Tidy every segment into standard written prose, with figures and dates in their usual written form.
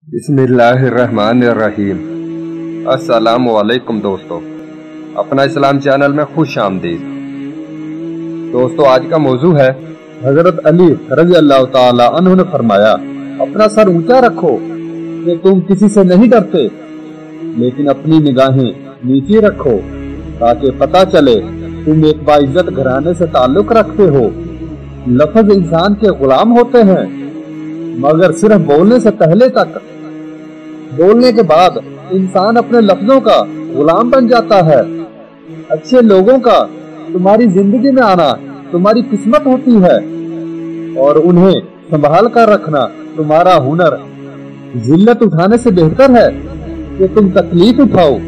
बिस्मिल्लाहिर्रहमानिर्रहीम। अस्सलामु अलैकुम दोस्तों, अपना इस्लाम चैनल में खुश आमदीद। दोस्तों, आज का मौजू है हजरत अली रज़ी अल्लाह ताला अन्हु ने फरमाया, अपना सर ऊंचा रखो कि तुम किसी से नहीं डरते, लेकिन अपनी निगाहें नीचे रखो ताकि पता चले तुम एक बाइज्जत घराने से ताल्लुक रखते हो। लफ्ज इंसान के गुलाम होते हैं, मगर सिर्फ बोलने से पहले तक। बोलने के बाद इंसान अपने लफ्जों का गुलाम बन जाता है। अच्छे लोगों का तुम्हारी जिंदगी में आना तुम्हारी किस्मत होती है और उन्हें संभाल कर रखना तुम्हारा हुनर। जिल्लत उठाने से बेहतर है कि तुम तकलीफ उठाओ।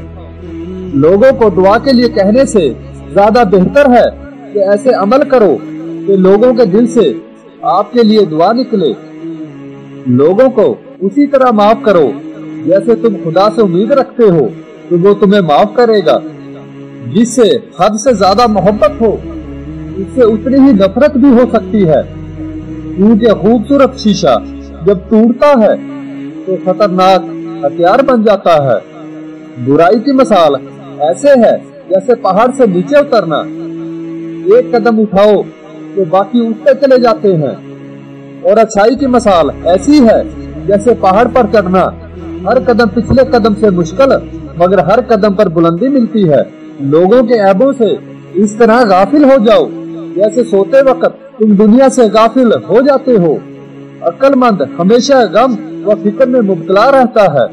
लोगों को दुआ के लिए कहने से ज्यादा बेहतर है कि ऐसे अमल करो कि लोगों के दिल से आपके लिए दुआ निकले। लोगों को उसी तरह माफ करो जैसे तुम खुदा से उम्मीद रखते हो कि वो तुम्हें माफ करेगा। जिससे हद से ज्यादा मोहब्बत हो, उससे उतनी ही नफरत भी हो सकती है, क्योंकि खूबसूरत शीशा जब टूटता है तो खतरनाक हथियार बन जाता है। बुराई की मिसाल ऐसे है जैसे पहाड़ से नीचे उतरना। एक कदम उठाओ तो बाकी उठते चले जाते हैं। और अच्छाई की मिसाल ऐसी है जैसे पहाड़ पर चढ़ना। हर कदम पिछले कदम से मुश्किल, मगर हर कदम पर बुलंदी मिलती है। लोगों के ऐबों से इस तरह गाफिल हो जाओ जैसे सोते वक्त तुम दुनिया से गाफिल हो जाते हो। अक्लमंद हमेशा गम व फिक्र में मुब्तला रहता है।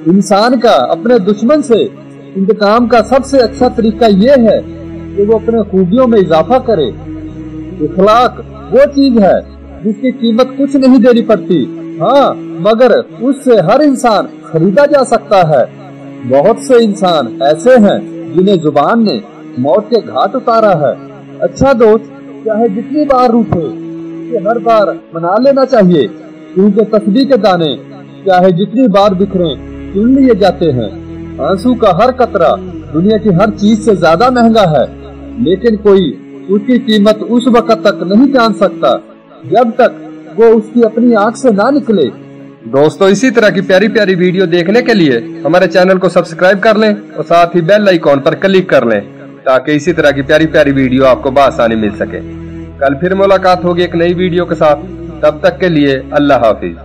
इंसान का अपने दुश्मन से इंतकाम का सबसे अच्छा तरीका ये है कि वो अपने खूबियों में इजाफा करे। इखलाक वो चीज है जिसकी कीमत कुछ नहीं देनी पड़ती, हाँ, मगर उससे हर इंसान खरीदा जा सकता है। बहुत से इंसान ऐसे हैं जिन्हें जुबान ने मौत के घाट उतारा है। अच्छा दोस्त चाहे जितनी बार रूठे, उसे हर बार मना लेना चाहिए, क्योंकि तस्बीह के दाने चाहे जितनी बार बिखरे चुन लिए जाते हैं। आंसू का हर कतरा दुनिया की हर चीज से ज्यादा महंगा है, लेकिन कोई उसकी कीमत उस वक्त तक नहीं जान सकता जब तक वो उसकी अपनी आंख से ना निकले। दोस्तों, इसी तरह की प्यारी प्यारी वीडियो देखने के लिए हमारे चैनल को सब्सक्राइब कर लें और साथ ही बेल आइकॉन पर क्लिक कर लें, ताकि इसी तरह की प्यारी प्यारी वीडियो आपको बआसानी मिल सके। कल फिर मुलाकात होगी एक नई वीडियो के साथ। तब तक के लिए अल्लाह हाफिज।